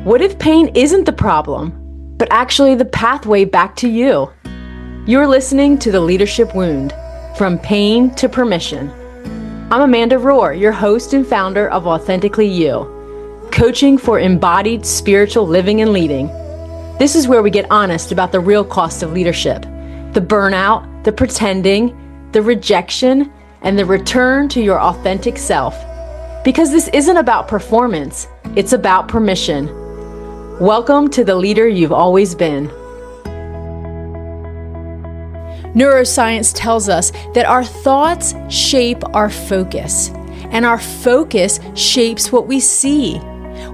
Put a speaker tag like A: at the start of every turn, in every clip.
A: What if pain isn't the problem, but actually the pathway back to you? You're listening to The Leadership Wound, From Pain to Permission. I'm Amanda Rohr, your host and founder of Authentically You, coaching for embodied spiritual living and leading. This is where we get honest about the real cost of leadership, the burnout, the pretending, the rejection, and the return to your authentic self. Because this isn't about performance, it's about permission. Welcome to the leader you've always been. Neuroscience tells us that our thoughts shape our focus, and our focus shapes what we see.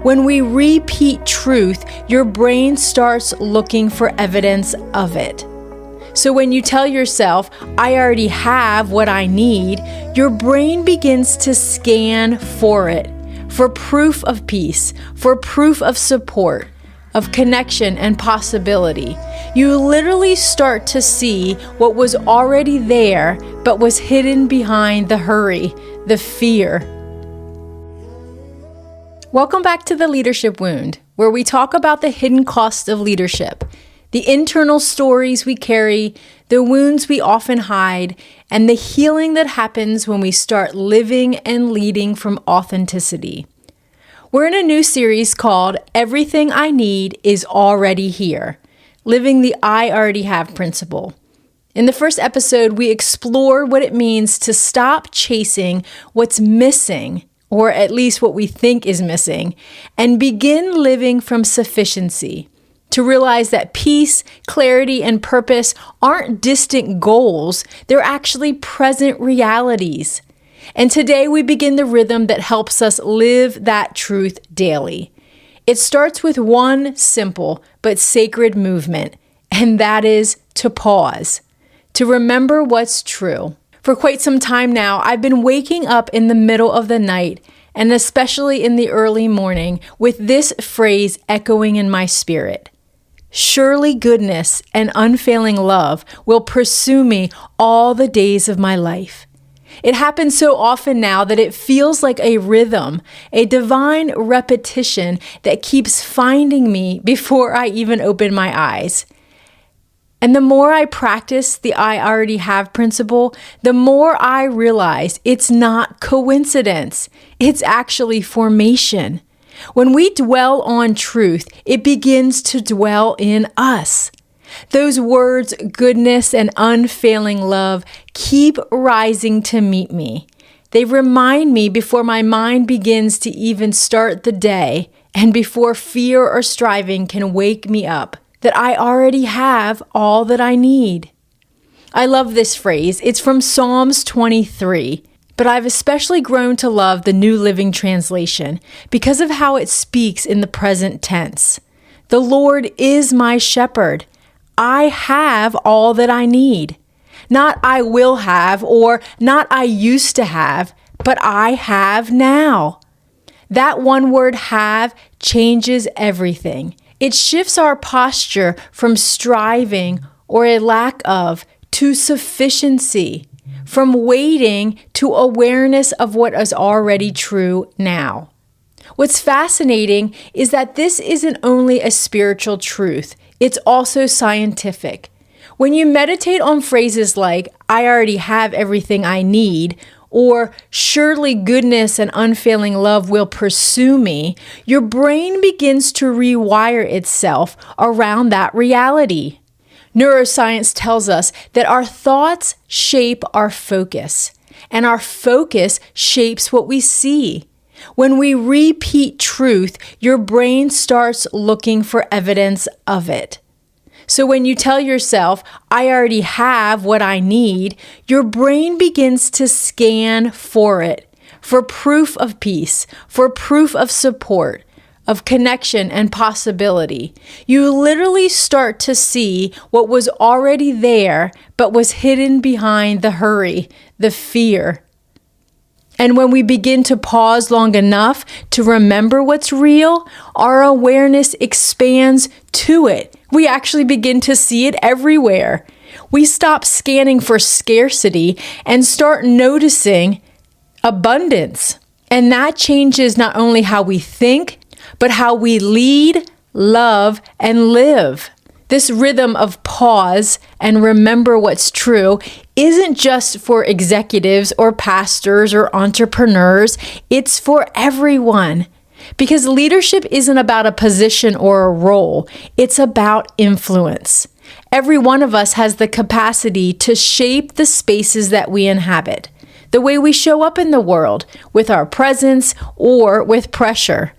A: When we repeat truth, your brain starts looking for evidence of it. So when you tell yourself, I already have what I need, your brain begins to scan for it, for proof of peace, for proof of support, of connection and possibility. You literally start to see what was already there, but was hidden behind the hurry, the fear. Welcome back to The Leadership Wound, where we talk about the hidden cost of leadership, the internal stories we carry, the wounds we often hide, and the healing that happens when we start living and leading from authenticity. We're in a new series called Everything I Need is Already Here, Living the I Already Have principle. In the first episode, we explore what it means to stop chasing what's missing, or at least what we think is missing, and begin living from sufficiency. To realize that peace, clarity, and purpose aren't distant goals, they're actually present realities. And today we begin the rhythm that helps us live that truth daily. It starts with one simple but sacred movement, and that is to pause, to remember what's true. For quite some time now, I've been waking up in the middle of the night, and especially in the early morning, with this phrase echoing in my spirit. Surely goodness and unfailing love will pursue me all the days of my life. It happens so often now that it feels like a rhythm, a divine repetition that keeps finding me before I even open my eyes. And the more I practice the I already have principle, the more I realize it's not coincidence. It's actually formation. When we dwell on truth, it begins to dwell in us. Those words, goodness and unfailing love, keep rising to meet me. They remind me before my mind begins to even start the day, and before fear or striving can wake me up, that I already have all that I need. I love this phrase. It's from Psalms 23. But I've especially grown to love the New Living Translation because of how it speaks in the present tense. The Lord is my shepherd. I have all that I need. Not I will have or not I used to have, but I have now. That one word have changes everything. It shifts our posture from striving or a lack of to sufficiency. From waiting to awareness of what is already true now. What's fascinating is that this isn't only a spiritual truth, it's also scientific. When you meditate on phrases like, I already have everything I need, or surely goodness and unfailing love will pursue me, your brain begins to rewire itself around that reality. Neuroscience tells us that our thoughts shape our focus, and our focus shapes what we see. When we repeat truth, your brain starts looking for evidence of it. So when you tell yourself, I already have what I need, your brain begins to scan for it, for proof of peace, for proof of support, of connection and possibility. You literally start to see what was already there, but was hidden behind the hurry, the fear. And when we begin to pause long enough to remember what's real, our awareness expands to it. We actually begin to see it everywhere. We stop scanning for scarcity and start noticing abundance. And that changes not only how we think, but how we lead, love, and live. This rhythm of pause and remember what's true isn't just for executives or pastors or entrepreneurs. It's for everyone. Because leadership isn't about a position or a role. It's about influence. Every one of us has the capacity to shape the spaces that we inhabit, the way we show up in the world, with our presence or with pressure.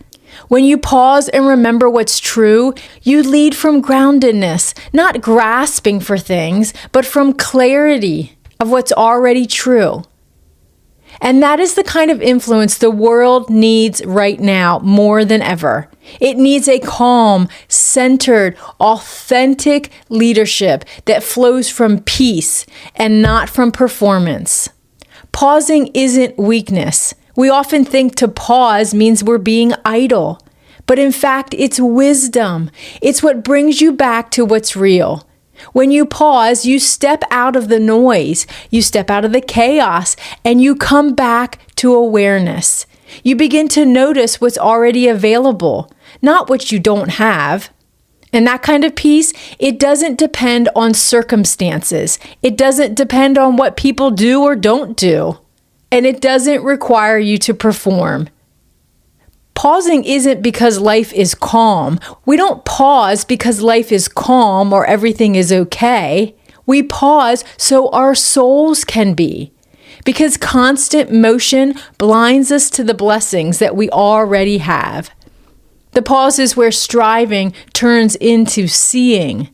A: When you pause and remember what's true, you lead from groundedness, not grasping for things, but from clarity of what's already true. And that is the kind of influence the world needs right now more than ever. It needs a calm, centered, authentic leadership that flows from peace and not from performance. Pausing isn't weakness. We often think to pause means we're being idle. But in fact, it's wisdom. It's what brings you back to what's real. When you pause, you step out of the noise, you step out of the chaos, and you come back to awareness. You begin to notice what's already available, not what you don't have. And that kind of peace, it doesn't depend on circumstances. It doesn't depend on what people do or don't do. And it doesn't require you to perform. Pausing isn't because life is calm. We don't pause because life is calm or everything is okay. We pause so our souls can be. Because constant motion blinds us to the blessings that we already have. The pause is where striving turns into seeing.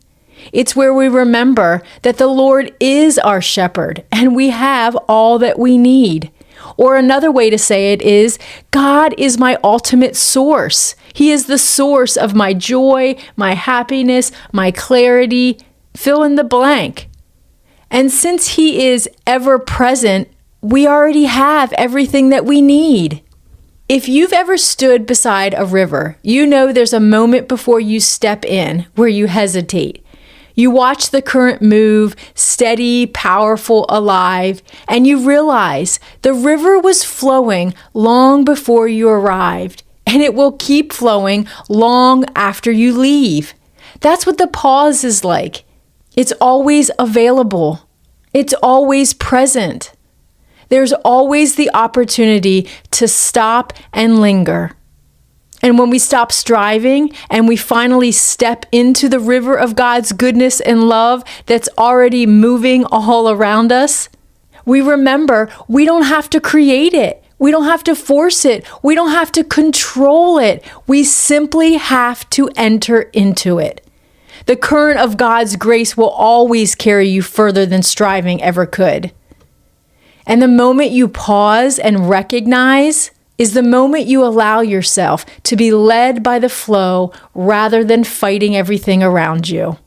A: It's where we remember that the Lord is our shepherd and we have all that we need. Or another way to say it is, God is my ultimate source. He is the source of my joy, my happiness, my clarity, fill in the blank. And since He is ever present, we already have everything that we need. If you've ever stood beside a river, you know there's a moment before you step in where you hesitate. You watch the current move, steady, powerful, alive, and you realize the river was flowing long before you arrived, and it will keep flowing long after you leave. That's what the pause is like. It's always available. It's always present. There's always the opportunity to stop and linger. And when we stop striving and we finally step into the river of God's goodness and love that's already moving all around us, we remember we don't have to create it. We don't have to force it. We don't have to control it. We simply have to enter into it. The current of God's grace will always carry you further than striving ever could. And the moment you pause and recognize is the moment you allow yourself to be led by the flow rather than fighting everything around you.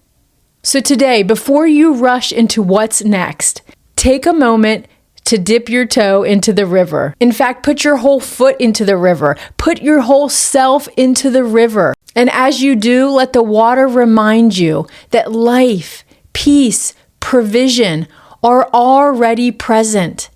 A: So today, before you rush into what's next, take a moment to dip your toe into the river. In fact, put your whole foot into the river. Put your whole self into the river. And as you do, let the water remind you that life, peace, provision are already present.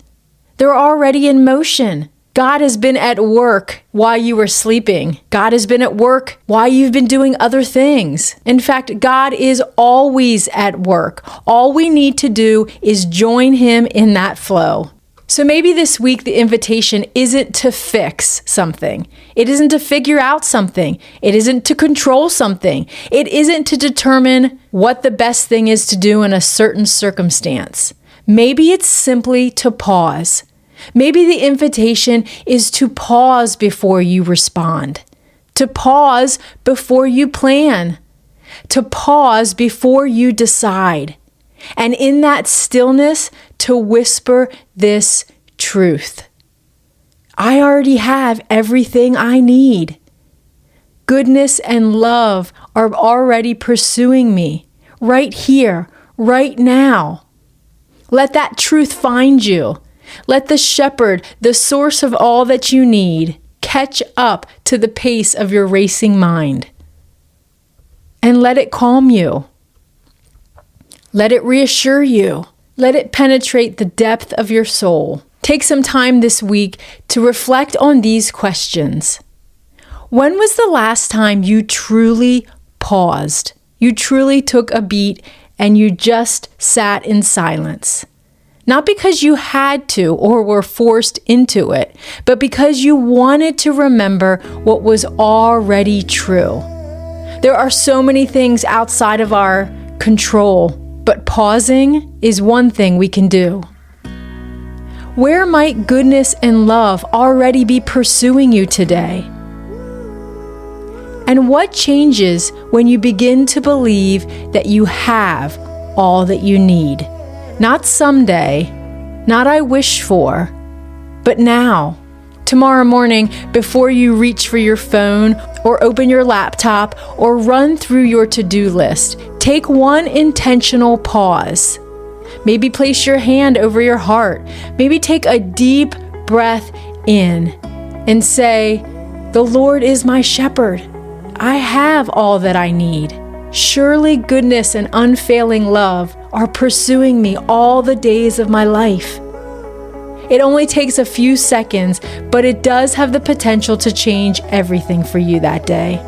A: They're already in motion. God has been at work while you were sleeping. God has been at work while you've been doing other things. In fact, God is always at work. All we need to do is join Him in that flow. So maybe this week the invitation isn't to fix something. It isn't to figure out something. It isn't to control something. It isn't to determine what the best thing is to do in a certain circumstance. Maybe it's simply to pause. Maybe the invitation is to pause before you respond, to pause before you plan, to pause before you decide, and in that stillness to whisper this truth. I already have everything I need. Goodness and love are already pursuing me right here, right now. Let that truth find you. Let the shepherd, the source of all that you need, catch up to the pace of your racing mind. And let it calm you. Let it reassure you. Let it penetrate the depth of your soul. Take some time this week to reflect on these questions. When was the last time you truly paused? You truly took a beat and you just sat in silence? Not because you had to or were forced into it, but because you wanted to remember what was already true. There are so many things outside of our control, but pausing is one thing we can do. Where might goodness and love already be pursuing you today? And what changes when you begin to believe that you have all that you need? Not someday, not I wish for, but now. Tomorrow morning, before you reach for your phone or open your laptop or run through your to-do list, take one intentional pause. Maybe place your hand over your heart. Maybe take a deep breath in and say, "The Lord is my shepherd. I have all that I need. Surely goodness and unfailing love are pursuing me all the days of my life." It only takes a few seconds, but it does have the potential to change everything for you that day.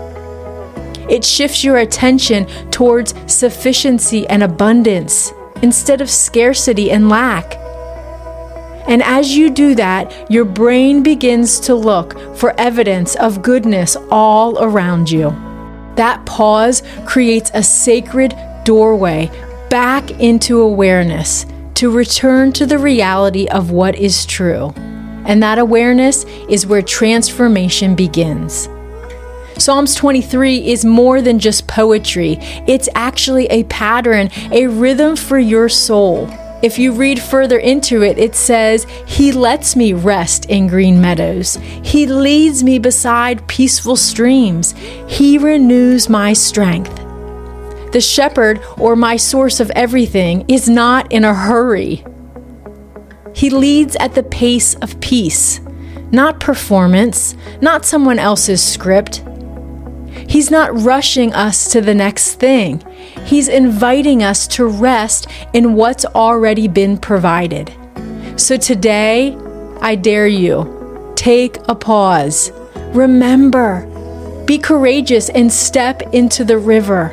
A: It shifts your attention towards sufficiency and abundance instead of scarcity and lack. And as you do that, your brain begins to look for evidence of goodness all around you. That pause creates a sacred doorway back into awareness to return to the reality of what is true. And that awareness is where transformation begins. Psalms 23 is more than just poetry. It's actually a pattern, a rhythm for your soul. If you read further into it, it says, "He lets me rest in green meadows. He leads me beside peaceful streams. He renews my strength." The shepherd, or my source of everything, is not in a hurry. He leads at the pace of peace, not performance, not someone else's script. He's not rushing us to the next thing. He's inviting us to rest in what's already been provided. So today, I dare you, take a pause. Remember, be courageous and step into the river.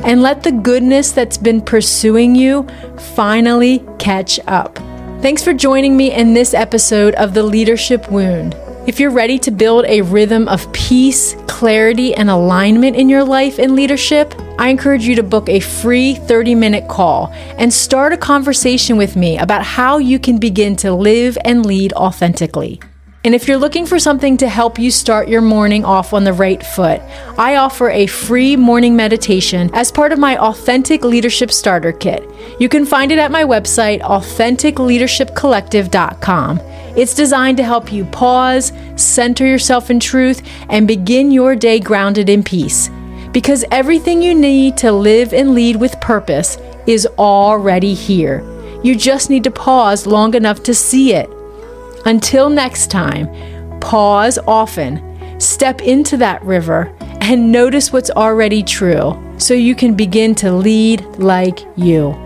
A: And let the goodness that's been pursuing you finally catch up. Thanks for joining me in this episode of The Leadership Wound. If you're ready to build a rhythm of peace, clarity, and alignment in your life and leadership, I encourage you to book a free 30-minute call and start a conversation with me about how you can begin to live and lead authentically. And if you're looking for something to help you start your morning off on the right foot, I offer a free morning meditation as part of my Authentic Leadership Starter Kit. You can find it at my website, authenticleadershipcollective.com. It's designed to help you pause, center yourself in truth, and begin your day grounded in peace. Because everything you need to live and lead with purpose is already here. You just need to pause long enough to see it. Until next time, pause often, step into that river, and notice what's already true so you can begin to lead like you.